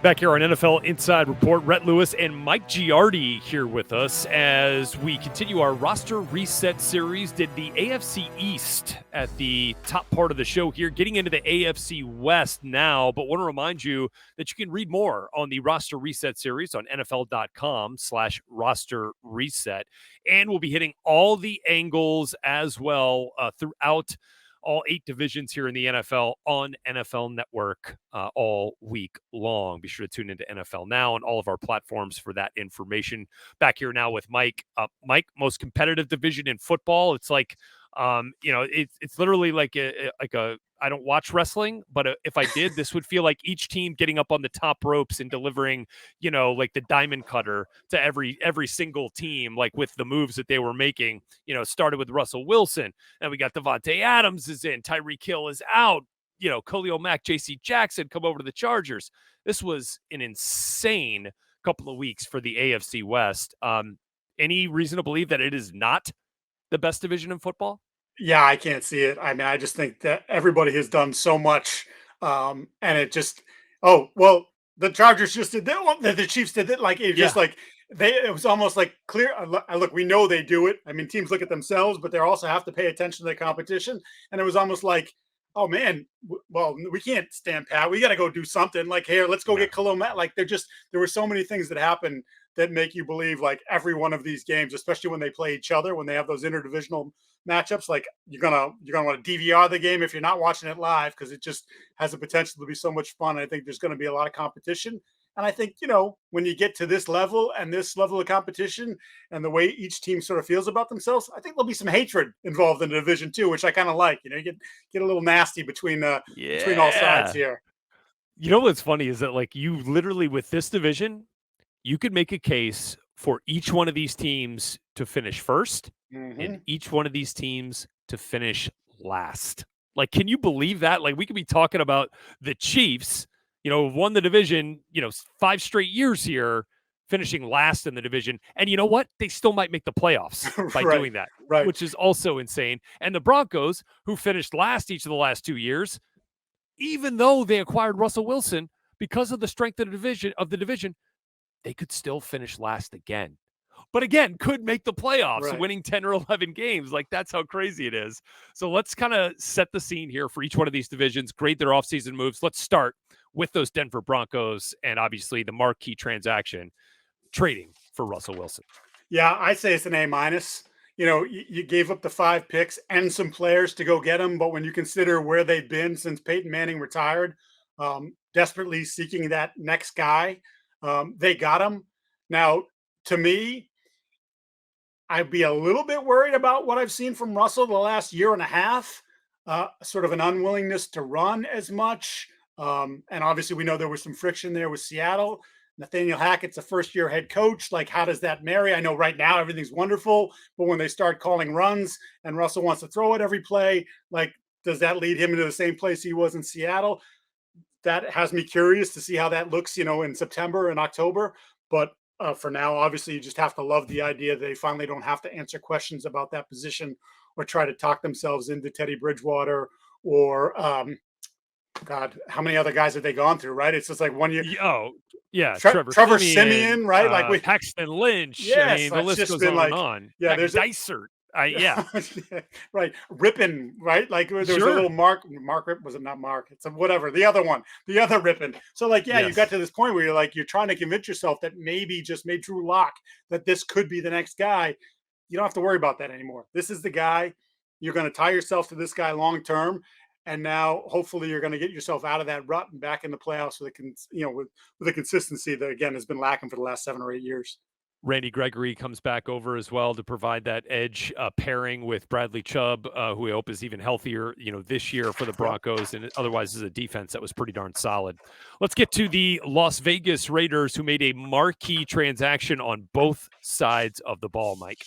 Back here on NFL Inside Report, Rhett Lewis and Mike Giardi here with us as we continue our roster reset series. Did the AFC East at the top part of the show here, getting into the AFC West now, but want to remind you that you can read more on the roster reset series on NFL.com/roster reset. And we'll be hitting all the angles as well throughout all 8 divisions here in the NFL on NFL Network all week long. Be sure to tune into NFL Now and all of our platforms for that information. Back here now with Mike. Mike, most competitive division in football. It's like, it's literally like a I don't watch wrestling, but if I did, this would feel like each team getting up on the top ropes and delivering, like the diamond cutter to every single team, like with the moves that they were making. Started with Russell Wilson, and we got Devontae Adams is in, Tyreek Hill is out, Khalil Mack, J.C. Jackson come over to the Chargers. This was an insane couple of weeks for the AFC West. Any reason to believe that it is not the best division in football? Yeah, I can't see it. I mean, I just think that everybody has done so much, and it just. Oh well, the Chargers just did that. The Chiefs did it. Like it just like it was almost like clear. Look, we know they do it. I mean, teams look at themselves, but they also have to pay attention to the competition. And it was almost like, oh man, well, we can't stand pat. We got to go do something. Like here, let's go get Khalil Mack. Like there were so many things that happened that make you believe like every one of these games, especially when they play each other, when they have those interdivisional matchups, like you're gonna want to DVR the game if you're not watching it live, because it just has the potential to be so much fun. I think there's going to be a lot of competition, and I think when you get to this level and this level of competition and the way each team sort of feels about themselves, I think there'll be some hatred involved in the division too, which I kind of like. You get a little nasty between all sides here. What's funny is that like you literally with this division, you could make a case for each one of these teams to finish first and each one of these teams to finish last. Like, can you believe that? Like, we could be talking about the Chiefs, won the division, 5 straight years here, finishing last in the division. And you know what? They still might make the playoffs by doing that, which is also insane. And the Broncos, who finished last each of the last 2 years, even though they acquired Russell Wilson, because of the strength of the division, they could still finish last again. But again, could make the playoffs, winning 10 or 11 games. Like, that's how crazy it is. So let's kind of set the scene here for each one of these divisions, grade their offseason moves. Let's start with those Denver Broncos and obviously the marquee transaction, trading for Russell Wilson. Yeah, I say it's an A-. You gave up the 5 picks and some players to go get them, but when you consider where they've been since Peyton Manning retired, desperately seeking that next guy, they got him. Now, to me, I'd be a little bit worried about what I've seen from Russell the last year and a half, sort of an unwillingness to run as much. And obviously, we know there was some friction there with Seattle. Nathaniel Hackett's a first-year head coach. Like, how does that marry? I know right now everything's wonderful, but when they start calling runs and Russell wants to throw it every play, like, does that lead him into the same place he was in Seattle? That has me curious to see how that looks, in September and October. But for now, obviously, you just have to love the idea that they finally don't have to answer questions about that position or try to talk themselves into Teddy Bridgewater or, God, how many other guys have they gone through, right? It's just like 1 year. Oh, yeah. Trevor Siemian, right? Like Paxton Lynch. Yes, I mean, the list goes on and on. Yeah, there's Dysert. Right. Rippin, right? Like there was a little Mark was it not Mark? It's whatever. The other Rippin. So like, you got to this point where you're trying to convince yourself that maybe just made Drew Lock that this could be the next guy. You don't have to worry about that anymore. This is the guy. You're going to tie yourself to this guy long term. And now, hopefully, you're going to get yourself out of that rut and back in the playoffs with a consistency that again has been lacking for the last 7 or 8 years. Randy Gregory comes back over as well to provide that edge pairing with Bradley Chubb, who we hope is even healthier, this year for the Broncos. And otherwise is a defense that was pretty darn solid. Let's get to the Las Vegas Raiders, who made a marquee transaction on both sides of the ball, Mike.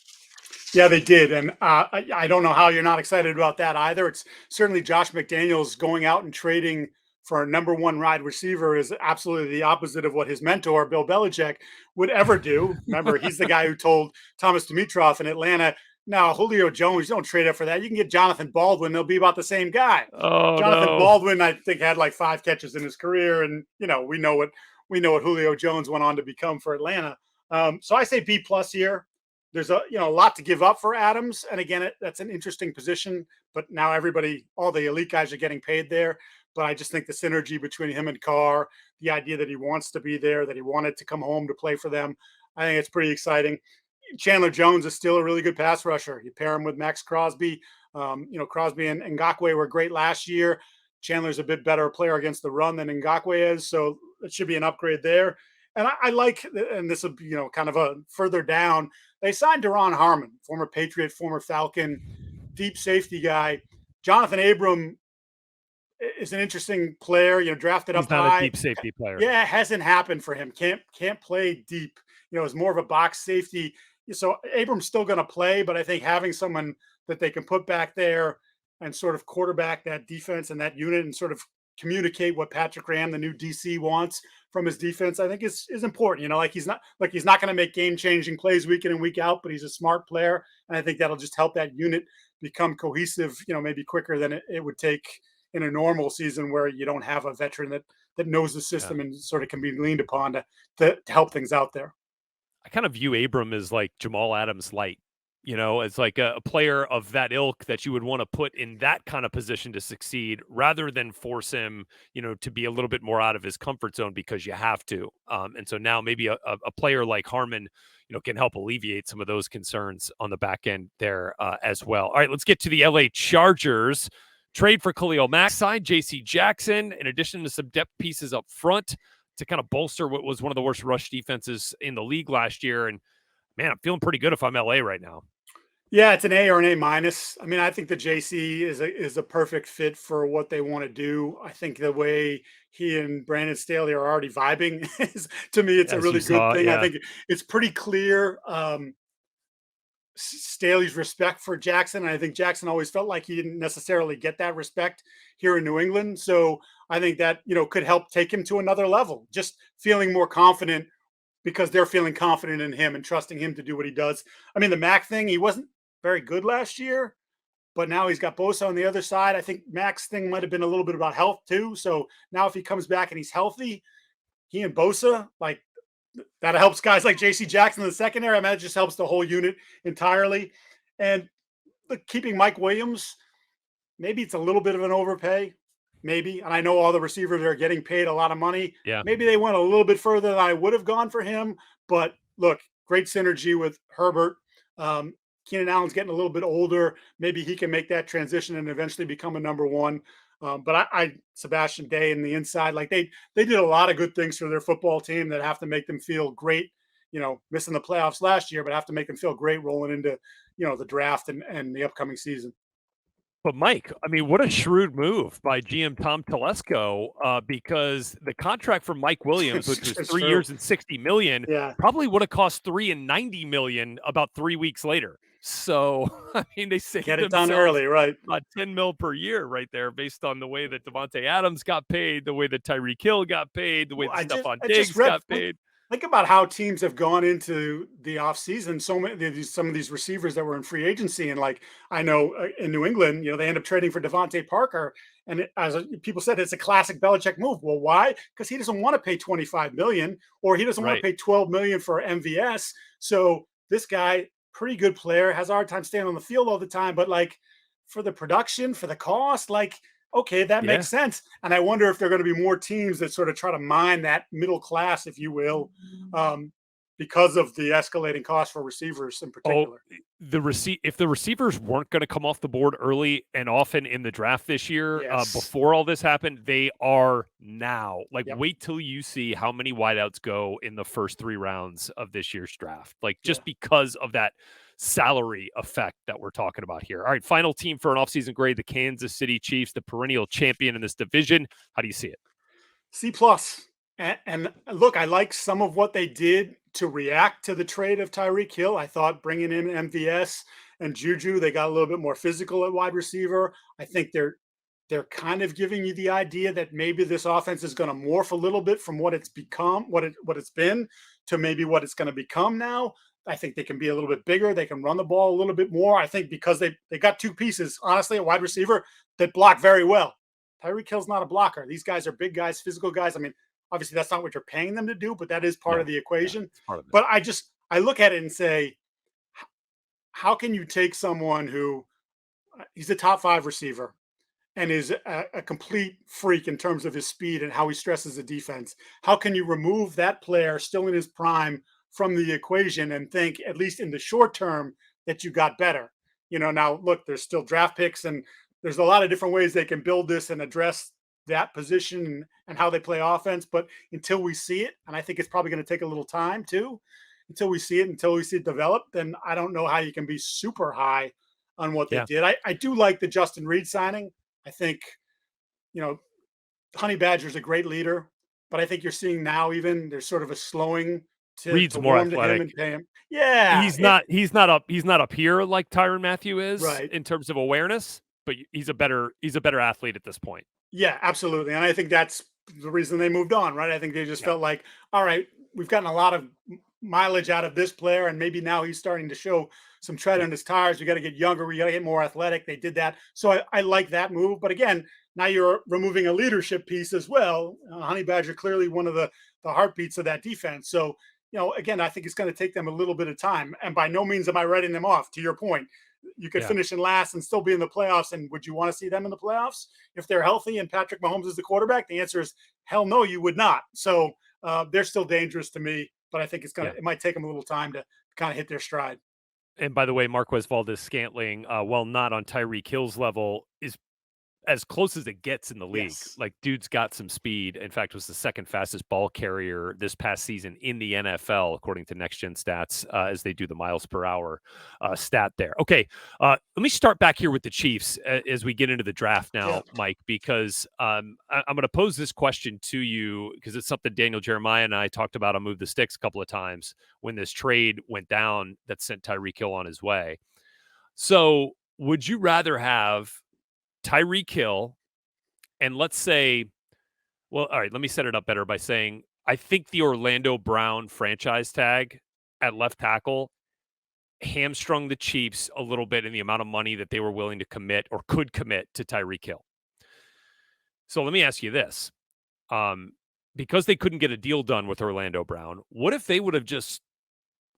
Yeah, they did. And I don't know how you're not excited about that either. It's certainly Josh McDaniels going out and trading for a number 1 wide receiver is absolutely the opposite of what his mentor, Bill Belichick, would ever do. Remember, he's the guy who told Thomas Dimitroff in Atlanta, Now, Julio Jones, you don't trade up for that. You can get Jonathan Baldwin. They'll be about the same guy. Oh Jonathan no. Baldwin, I think, had like 5 catches in his career, and we know what Julio Jones went on to become for Atlanta. So I say B plus here. There's a lot to give up for Adams, and again, that's an interesting position. But now all the elite guys are getting paid there. But I just think the synergy between him and Carr, the idea that he wants to be there, that he wanted to come home to play for them, I think it's pretty exciting. Chandler Jones is still a really good pass rusher. You pair him with Max Crosby. Crosby and Ngakoue were great last year. Chandler's a bit better player against the run than Ngakoue is, so it should be an upgrade there. And I like, and this will be, kind of a further down. They signed Deron Harmon, former Patriot, former Falcon, deep safety guy. Jonathan Abram is an interesting player, drafted He's up not a high. deep safety player. Yeah, it hasn't happened for him. Can't play deep. Is more of a box safety. So Abram's still going to play, but I think having someone that they can put back there and sort of quarterback that defense and that unit and sort of communicate what Patrick Graham, the new DC, wants from his defense, I think is important. He's not going to make game-changing plays week in and week out, but he's a smart player, and I think that'll just help that unit become cohesive. Maybe quicker than it would take in a normal season where you don't have a veteran that knows the system and sort of can be leaned upon to help things out there. I kind of view Abram as like Jamal Adams light, as like a player of that ilk that you would want to put in that kind of position to succeed rather than force him, to be a little bit more out of his comfort zone because you have to. And so now maybe a player like Harmon, can help alleviate some of those concerns on the back end there as well. All right, let's get to the LA Chargers. Trade for Khalil Mack, signed J.C. Jackson, in addition to some depth pieces up front to kind of bolster what was one of the worst rush defenses in the league last year. And man, I'm feeling pretty good if I'm LA right now. Yeah, it's an A or an A minus. I mean, I think the JC is a perfect fit for what they want to do. I think the way he and Brandon Staley are already vibing to me, it's a As you really good saw, thing. yeah. I think it's pretty clear. Staley's respect for Jackson. And I think Jackson always felt like he didn't necessarily get that respect here in New England. So I think that, could help take him to another level, just feeling more confident because they're feeling confident in him and trusting him to do what he does. I mean, the Mac thing, he wasn't very good last year, but now he's got Bosa on the other side. I think Mac's thing might have been a little bit about health too. So now if he comes back and he's healthy, he and Bosa, like, that helps guys like J.C. Jackson in the secondary. I mean, it just helps the whole unit entirely. And keeping Mike Williams, maybe it's a little bit of an overpay, maybe. And I know all the receivers are getting paid a lot of money. Yeah. Maybe they went a little bit further than I would have gone for him. But look, great synergy with Herbert. Keenan Allen's getting a little bit older. Maybe he can make that transition and eventually become a number one. But Sebastian Day and the inside, like they did a lot of good things for their football team that have to make them feel great, missing the playoffs last year, but have to make them feel great rolling into, the draft and the upcoming season. But Mike, I mean, what a shrewd move by GM Tom Telesco, because the contract for Mike Williams, which was 3 years and $60 million, probably would have cost $3 and $90 million about 3 weeks later. So, I mean, they saved Get it done early, right? About $10 million per year right there based on the way that Devontae Adams got paid, the way that Tyreek Hill got paid, the way that Stephon Diggs got paid. Think about how teams have gone into the offseason. Some of these receivers that were in free agency. And like, I know in New England, they end up trading for Devontae Parker. And people said it's a classic Belichick move. Well, why? Because he doesn't want to pay $25 million or he doesn't want to pay $12 million for MVS. So this guy, pretty good player, has a hard time staying on the field all the time. But like for the production, for the cost, like, okay, that makes sense. And I wonder if there are going to be more teams that sort of try to mine that middle class, if you will, because of the escalating cost for receivers in particular. If the receivers weren't going to come off the board early and often in the draft this year, before all this happened, they are now. Like, wait till you see how many wideouts go in the first 3 rounds of this year's draft. Like, just because of that salary effect that we're talking about here. All right, final team for an offseason grade, the Kansas City Chiefs, the perennial champion in this division. How do you see it? C+. And look, I like some of what they did to react to the trade of Tyreek Hill. I thought bringing in MVS and Juju, they got a little bit more physical at wide receiver. I think they're kind of giving you the idea that maybe this offense is going to morph a little bit from what it's become, what it's been, to maybe what it's going to become now. I think they can be a little bit bigger. They can run the ball a little bit more. I think because they got two pieces, honestly, a wide receiver that block very well. Tyreek Hill's not a blocker. These guys are big guys, physical guys. I mean, obviously that's not what you're paying them to do, but that is part Yeah, of the yeah, equation. it's part of it. But I look at it and say, how can you take someone who he's a top 5 receiver and is a complete freak in terms of his speed and how he stresses the defense? How can you remove that player still in his prime from the equation and think, at least in the short term, that you got better? Now look, there's still draft picks and there's a lot of different ways they can build this and address that position and how they play offense. But until we see it, and I think it's probably going to take a little time too, until we see it develop, then I don't know how you can be super high on what they Yeah. did. I do like the Justin Reed signing. I think, you know, Honey Badger's a great leader, but I think you're seeing now even there's sort of a slowing Reed's to more warm to him athletic. and pay him. Yeah, He's not up here like Tyrann Mathieu is right. in terms of awareness, but he's a better athlete at this point. Yeah, absolutely. And I think that's the reason they moved on, right? I think they just Yeah. felt like, all right, we've gotten a lot of mileage out of this player, and maybe now he's starting to show some tread Yeah. on his tires. We got to get younger. We got to get more athletic. They did that. So I like that move. But again, now you're removing a leadership piece as well. Honey Badger clearly one of the heartbeats of that defense. So, again, I think it's going to take them a little bit of time. And by no means am I writing them off. To your point, you could Yeah. finish in last and still be in the playoffs. And would you want to see them in the playoffs if they're healthy and Patrick Mahomes is the quarterback? The answer is hell no, you would not. So they're still dangerous to me, but I think it might take them a little time to kind of hit their stride. And by the way, Marquez Valdez-Scantling, while not on Tyreek Hill's level, is as close as it gets in the league. Yes. Like, dude's got some speed. In fact, was the second fastest ball carrier this past season in the NFL, according to Next Gen Stats, as they do the miles per hour stat there. Okay, let me start back here with the Chiefs as we get into the draft now, Yeah. Mike, because I'm going to pose this question to you because it's something Daniel Jeremiah and I talked about on Move the Sticks a couple of times when this trade went down that sent Tyreek Hill on his way. So would you rather have Tyreek Hill, and let's say, well, all right, let me set it up better by saying I think the Orlando Brown franchise tag at left tackle hamstrung the Chiefs a little bit in the amount of money that they were willing to commit or could commit to Tyreek Hill. So let me ask you this. Because they couldn't get a deal done with Orlando Brown, what if they would have just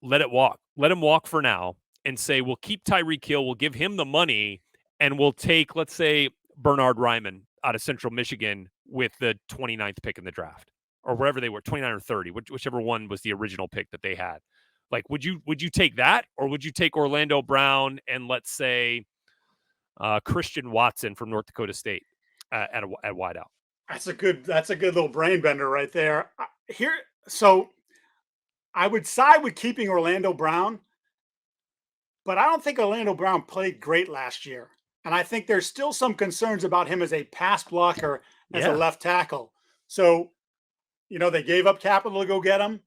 let him walk for now and say, we'll keep Tyreek Hill, we'll give him the money, and we'll take, let's say, Bernard Ryman out of Central Michigan with the 29th pick in the draft or wherever they were, 29 or 30, whichever one was the original pick that they had. Like, would you take that, or would you take Orlando Brown and let's say Christian Watson from North Dakota State at wideout? That's a good little brain bender right there. So I would side with keeping Orlando Brown, but I don't think Orlando Brown played great last year. And I think there's still some concerns about him as a pass blocker, as a left tackle. So, they gave up capital to go get him.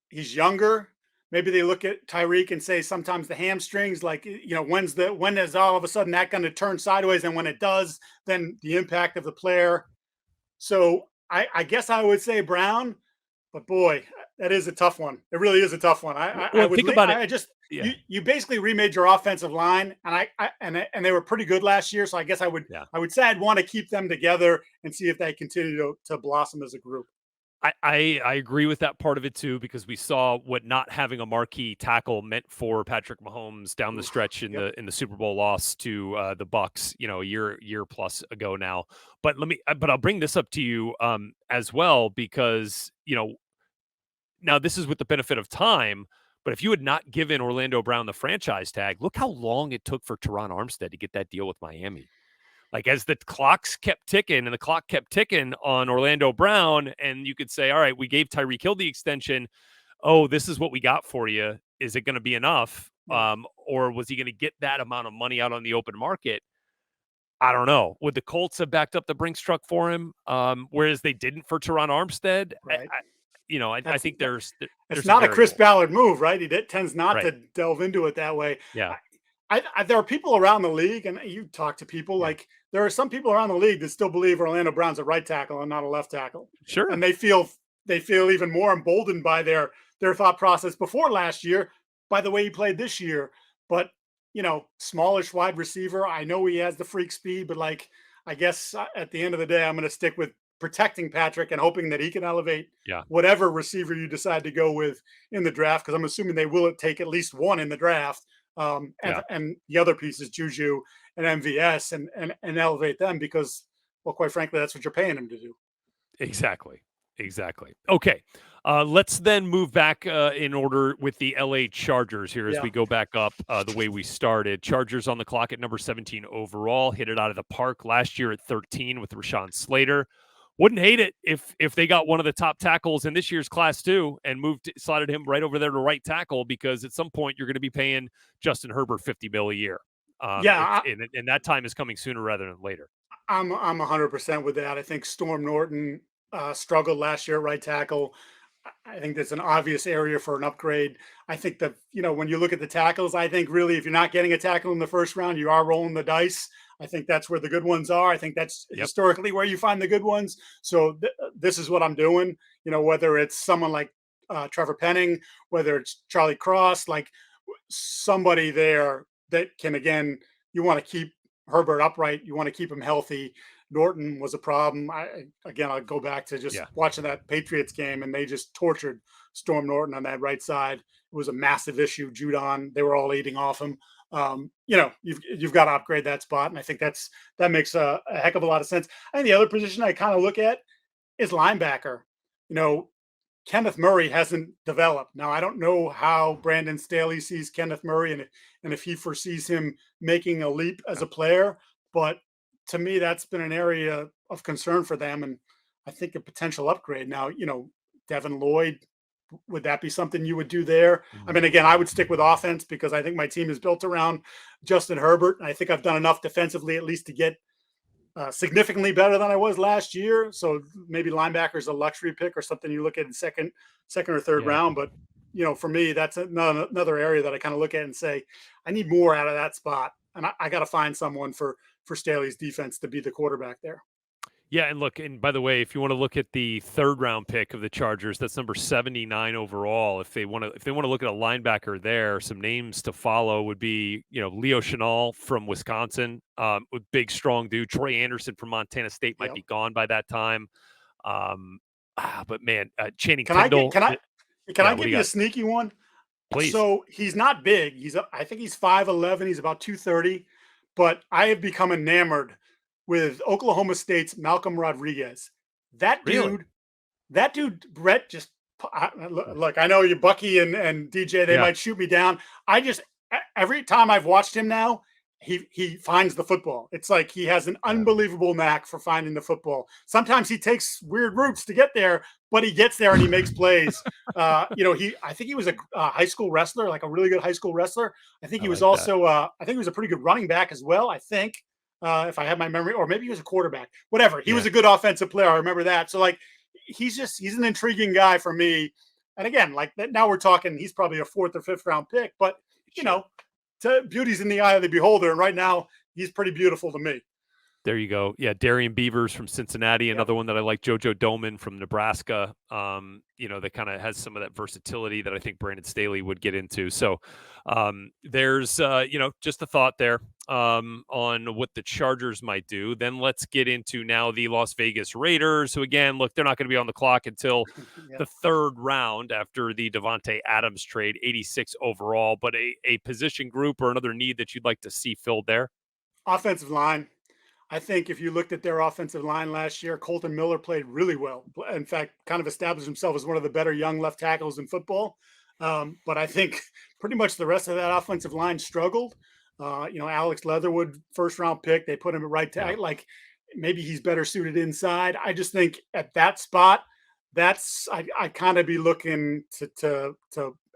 He's younger. Maybe they look at Tyreek and say sometimes the hamstrings, like, when is all of a sudden that going to turn sideways? And when it does, then the impact of the player. So I guess I would say Brown, but boy, that is a tough one. It really is a tough one. I would think about it. I just Yeah. you basically remade your offensive line, and they were pretty good last year. So I guess I would say I'd want to keep them together and see if they continue to blossom as a group. I agree with that part of it too, because we saw what not having a marquee tackle meant for Patrick Mahomes down the stretch in the Super Bowl loss to the Bucks, a year plus ago now. But I'll bring this up to you as well, because now this is with the benefit of time. But if you had not given Orlando Brown the franchise tag, look how long it took for Teron Armstead to get that deal with Miami. Like, as the clocks kept ticking and the clock kept ticking on Orlando Brown, and you could say, all right, we gave Tyreek Hill the extension. Oh, this is what we got for you. Is it going to be enough? Or was he going to get that amount of money out on the open market? I don't know. Would the Colts have backed up the Brinks truck for him? Whereas they didn't for Teron Armstead. Right. I think there's it's not a Chris variable. Ballard move, right? He tends not Right. to delve into it that way. Yeah. There are people around the league, and you talk to people, like there are some people around the league that still believe Orlando Brown's a right tackle and not a left tackle. Sure. And they feel they feel even more emboldened by their thought process before last year, by the way he played this year. But smallish wide receiver. I know he has the freak speed, but like I guess at the end of the day, I'm going to stick with protecting Patrick and hoping that he can elevate Yeah. whatever receiver you decide to go with in the draft, because I'm assuming they will take at least one in the draft. Yeah. And the other pieces, Juju and MVS, and elevate them because, well, quite frankly, that's what you're paying him to do. Exactly. Okay. Let's then move back in order with the LA Chargers here as Yeah. we go back up the way we started. Chargers on the clock at number 17 overall, hit it out of the park last year at 13 with Rashawn Slater. Wouldn't hate it if they got one of the top tackles in this year's class too and slotted him right over there to right tackle, because at some point you're going to be paying Justin Herbert $50 million a year. Yeah, And that time is coming sooner rather than later. I'm 100% with that. I think Storm Norton struggled last year at right tackle. I think that's an obvious area for an upgrade. I think that, when you look at the tackles, I think really if you're not getting a tackle in the first round, you are rolling the dice. I think that's where the good ones are. I think that's historically where you find the good ones. So this is what I'm doing, whether it's someone like Trevor Penning, whether it's Charlie Cross, like somebody there that can, again, you want to keep Herbert upright. You want to keep him healthy. Norton was a problem. I'll go back to just watching that Patriots game, and they just tortured Storm Norton on that right side. It was a massive issue. Judon, they were all eating off him. You've got to upgrade that spot, and I think that makes a heck of a lot of sense. I think the other position I kind of look at is linebacker. Kenneth Murray hasn't developed. Now, I don't know how Brandon Staley sees Kenneth Murray and if he foresees him making a leap as a player, but to me, that's been an area of concern for them, and I think a potential upgrade. Now, Devin Lloyd, would that be something you would do there? I mean, again, I would stick with offense because I think my team is built around Justin Herbert, and I think I've done enough defensively at least to get significantly better than I was last year. So maybe linebacker is a luxury pick or something you look at in second or third round. But, for me, that's another area that I kind of look at and say, I need more out of that spot. And I got to find someone for Staley's defense to be the quarterback there. Yeah, and look, and by the way, if you want to look at the third round pick of the Chargers, that's number 79 overall. If they want to look at a linebacker there, some names to follow would be, Leo Chenal from Wisconsin, big strong dude. Troy Anderson from Montana State might be gone by that time. But man, Channing Tindall. Can I give you a sneaky one? Please. So he's not big. I think he's 5'11". He's about 230. But I have become enamored with Oklahoma State's Malcolm Rodriguez. That dude, Brett, just look. I know you, Bucky and DJ. They might shoot me down. Every time I've watched him now, he finds the football. It's like he has an unbelievable knack for finding the football. Sometimes he takes weird routes to get there, but he gets there and he makes plays. I think he was a high school wrestler, like a really good high school wrestler. I think he was also, I think he was a pretty good running back as well. I think, if I have my memory, or maybe he was a quarterback, whatever. He was a good offensive player. I remember that. So like, he's an intriguing guy for me. And again, like that, now we're talking, he's probably a 4th or 5th round pick, but beauty's in the eye of the beholder. And right now he's pretty beautiful to me. There you go. Yeah, Darian Beavers from Cincinnati, another one that I like. JoJo Doman from Nebraska. That kind of has some of that versatility that I think Brandon Staley would get into. So there's just a thought there on what the Chargers might do. Then let's get into now the Las Vegas Raiders, who again, look, they're not going to be on the clock until the 3rd round after the Devontae Adams trade, 86 overall. But a position group or another need that you'd like to see filled there? Offensive line. I think if you looked at their offensive line last year, Colton Miller played really well. In fact, kind of established himself as one of the better young left tackles in football. But I think pretty much the rest of that offensive line struggled. Alex Leatherwood, 1st round pick, they put him at right tackle. Like maybe he's better suited inside. I just think at that spot, I kind of be looking to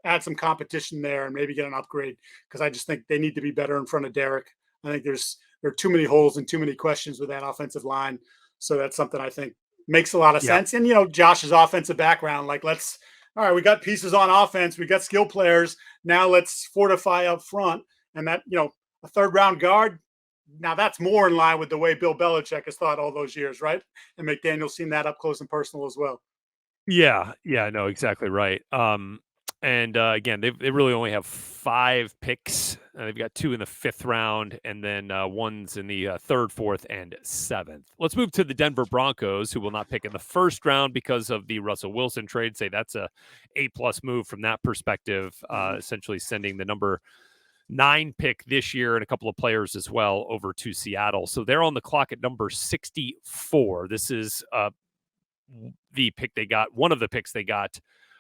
add some competition there and maybe get an upgrade, because I just think they need to be better in front of Derek. I think there are too many holes and too many questions with that offensive line. So that's something I think makes a lot of sense. And, Josh's offensive background, like all right, we got pieces on offense. We got skill players. Now let's fortify up front. And that, a 3rd round guard. Now that's more in line with the way Bill Belichick has thought all those years, right? And McDaniel's seen that up close and personal as well. Yeah, yeah, no, exactly right. And again, they really only have 5 picks. They've got 2 in the 5th round, and then one's in the 3rd, 4th, and 7th. Let's move to the Denver Broncos, who will not pick in the 1st round because of the Russell Wilson trade. Say that's A+ move from that perspective. Mhm. Essentially sending the number 9 pick this year and a couple of players as well over to Seattle. So they're on the clock at number 64. This is the pick they got, one of the picks they got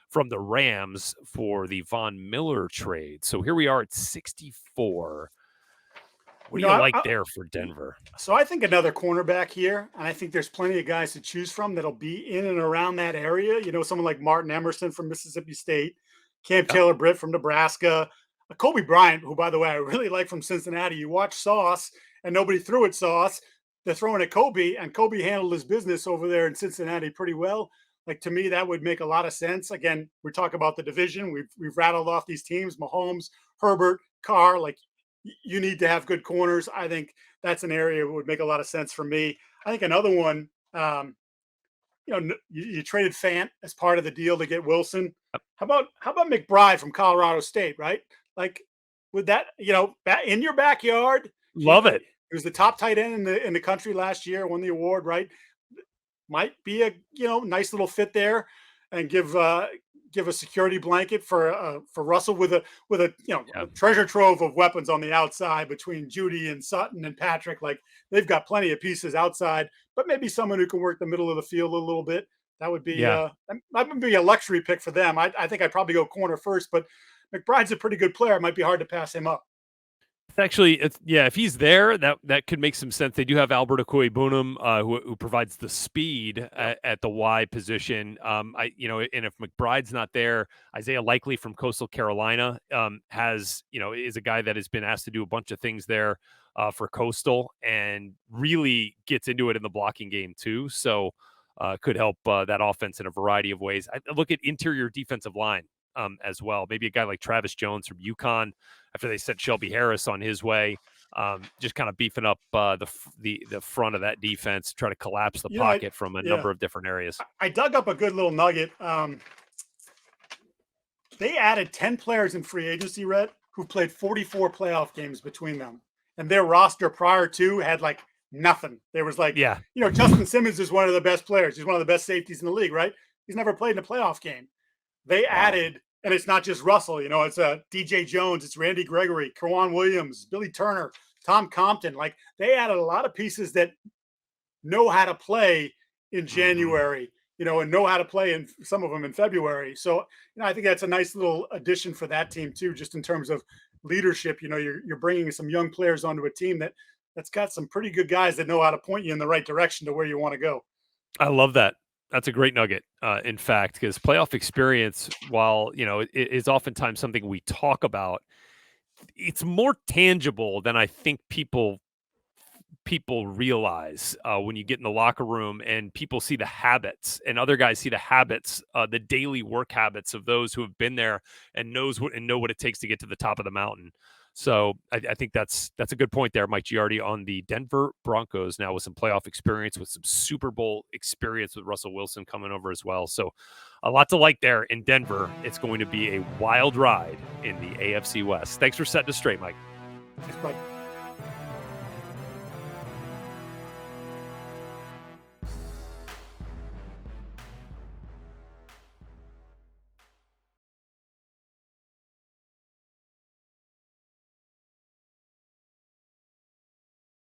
from the Rams for the Von Miller trade. So here we are at 64. What You do know, you like there for Denver? so I think another cornerback here, and I think there's plenty of guys to choose from that'll be in and around that area. You know, someone like Martin Emerson from Mississippi State, Cam Yep. Taylor Britt from Nebraska, Kobe Bryant, who, by the way, I really like from Cincinnati. You watch Sauce, and nobody threw at Sauce. They're throwing at Kobe, and Kobe handled his business over there in Cincinnati pretty well. Like to me, that would make a lot of sense. Again, we talk about the division. We've rattled off these teams: Mahomes, Herbert, Carr. Like you need to have good corners. I think that's an area that would make a lot of sense for me. I think another one, you traded Fant as part of the deal to get Wilson. How about McBride from Colorado State, right? Like, with that, in your backyard, Love it. he was the top tight end in the country last year, won the award, right? Might be a nice little fit there, and give a security blanket for Russell with a Yeah. treasure trove of weapons on the outside between Judy and Sutton and Patrick. Like they've got plenty of pieces outside, but maybe someone who can work the middle of the field a little bit. That would be Yeah. that would be a luxury pick for them. I think I'd probably go corner first, but McBride's a pretty good player. It might be hard to pass him up. If he's there, that could make some sense. They do have Albert Okoye-Bunum, who provides the speed Yep. at the Y position. And if McBride's not there, Isaiah Likely from Coastal Carolina is a guy that has been asked to do a bunch of things there for Coastal and really gets into it in the blocking game too. So could help that offense in a variety of ways. I look at interior defensive line as well. Maybe a guy like Travis Jones from UConn after they sent Shelby Harris on his way. Just kind of beefing up the front of that defense, try to collapse the I pocket from a yeah, number of different areas. I dug up a good little nugget. They added 10 players in free agency, Rhett, who played 44 playoff games between them. And their roster prior to had like nothing. There was like, Yeah, Justin Simmons is one of the best players. He's one of the best safeties in the league, right? He's never played in a playoff game. They wow. added, and it's not just Russell, it's DJ Jones, it's Randy Gregory, Kerwan Williams, Billy Turner, Tom Compton. Like they added a lot of pieces that know how to play in Mhm. January, and know how to play in some of them in February. So, I think that's a nice little addition for that team too, just in terms of leadership. You're bringing some young players onto a team that's got some pretty good guys that know how to point you in the right direction to where you want to go. I love that. That's a great nugget, in fact, because playoff experience, while it is oftentimes something we talk about, it's more tangible than I think people realize when you get in the locker room and people see the habits and other guys see the habits, the daily work habits of those who have been there and know what it takes to get to the top of the mountain. So I think that's a good point there, Mike Giardi, on the Denver Broncos now with some playoff experience, with some Super Bowl experience with Russell Wilson coming over as well. So a lot to like there in Denver. It's going to be a wild ride in the AFC West. Thanks for setting us straight, Mike. Thanks, bud.